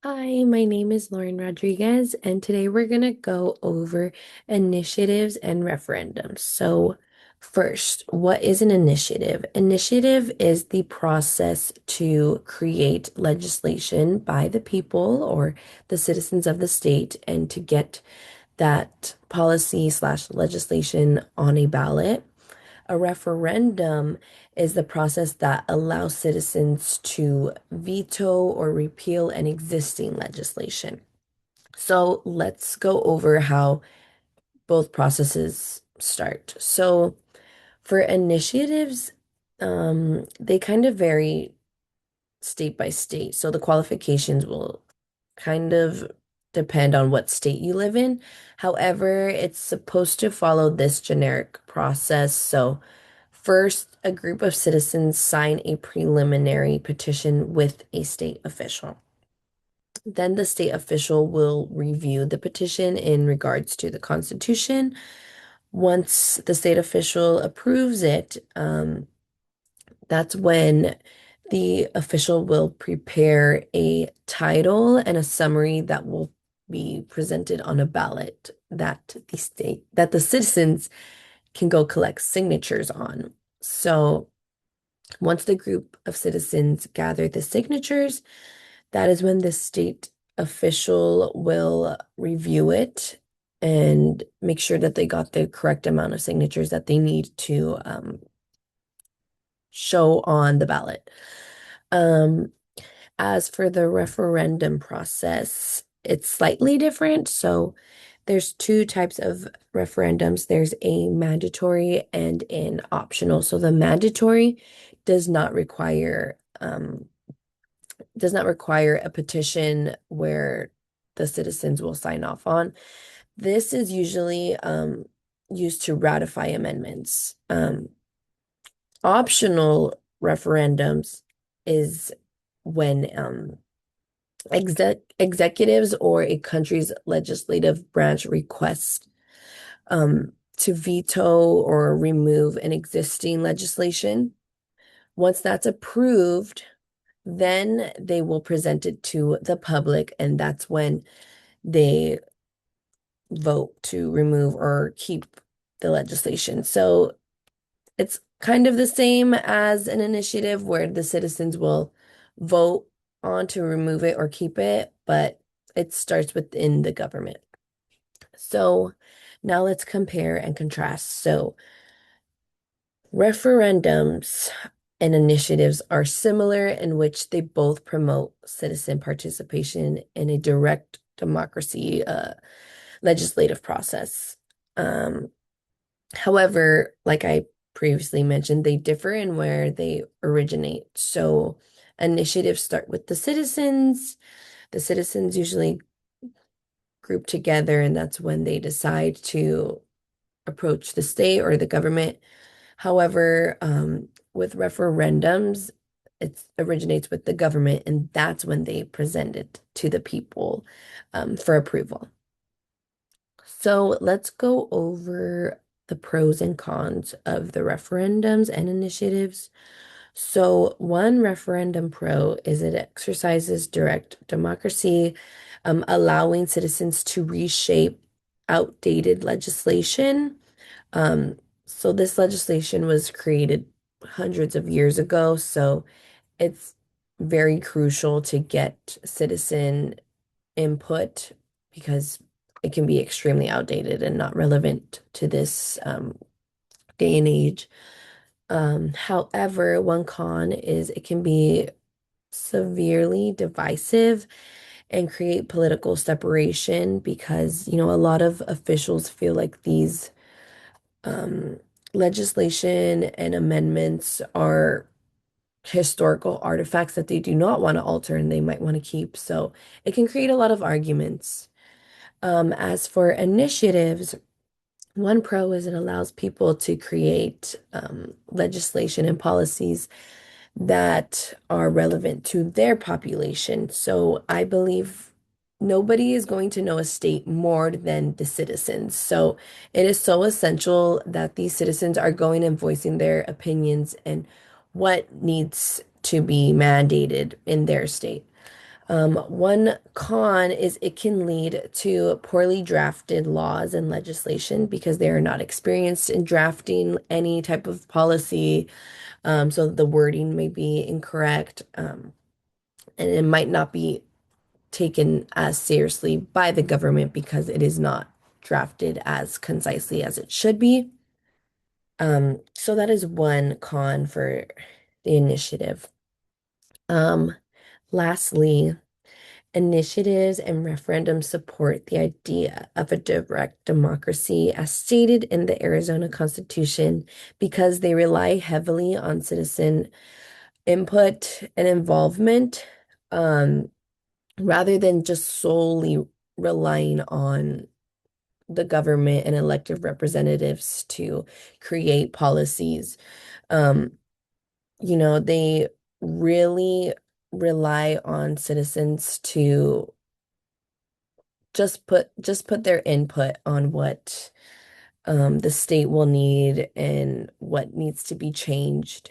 Hi, my name is Lauren Rodriguez, and today we're going to go over initiatives and referendums. First, what is an initiative? Initiative is the process to create legislation by the people or the citizens of the state and to get that policy slash legislation on a ballot. A referendum is the process that allows citizens to veto or repeal an existing legislation. So let's go over how both processes start. So for initiatives, they kind of vary state by state. So the qualifications will kind of depend on what state you live in. However, it's supposed to follow this generic process. So, first, a group of citizens sign a preliminary petition with a state official. Then the state official will review the petition in regards to the Constitution. Once the state official approves it, that's when the official will prepare a title and a summary that will be presented on a ballot that the citizens can go collect signatures on. So once the group of citizens gather the signatures, that is when the state official will review it and make sure that they got the correct amount of signatures that they need to show on the ballot. Um, as for the referendum process, it's slightly different. So there's two types of referendums. There's a mandatory and an optional. So the mandatory does not require a petition where the citizens will sign off on. This is usually used to ratify amendments. Optional referendums is when executives or a country's legislative branch request to veto or remove an existing legislation. Once that's approved, then they will present it to the public, and that's when they vote to remove or keep the legislation. So it's kind of the same as an initiative where the citizens will vote on to remove it or keep it, but it starts within the government. So now let's compare and contrast. So referendums and initiatives are similar in which they both promote citizen participation in a direct democracy legislative process. Um, However, like I previously mentioned, they differ in where they originate. So initiatives start with the citizens. The citizens usually group together, and that's when they decide to approach the state or the government. However, with referendums, it originates with the government, and that's when they present it to the people for approval. So let's go over the pros and cons of the referendums and initiatives. So, one referendum pro is it exercises direct democracy, allowing citizens to reshape outdated legislation. Um, so, this legislation was created hundreds of years ago, so it's very crucial to get citizen input because it can be extremely outdated and not relevant to this day and age. However, one con is it can be severely divisive and create political separation because, a lot of officials feel like these um, legislation and amendments are historical artifacts that they do not want to alter and they might want to keep. So it can create a lot of arguments. As for initiatives, one pro is it allows people to create legislation and policies that are relevant to their population. So I believe nobody is going to know a state more than the citizens. So it is so essential that these citizens are going and voicing their opinions and what needs to be mandated in their state. One con is it can lead to poorly drafted laws and legislation because they are not experienced in drafting any type of policy. So the wording may be incorrect, and it might not be taken as seriously by the government because it is not drafted as concisely as it should be. So that is one con for the initiative. Um, Lastly, initiatives and referendums support the idea of a direct democracy as stated in the Arizona Constitution because they rely heavily on citizen input and involvement, um, rather than just solely relying on the government and elected representatives to create policies. Um, they really rely on citizens to just put their input on what the state will need and what needs to be changed.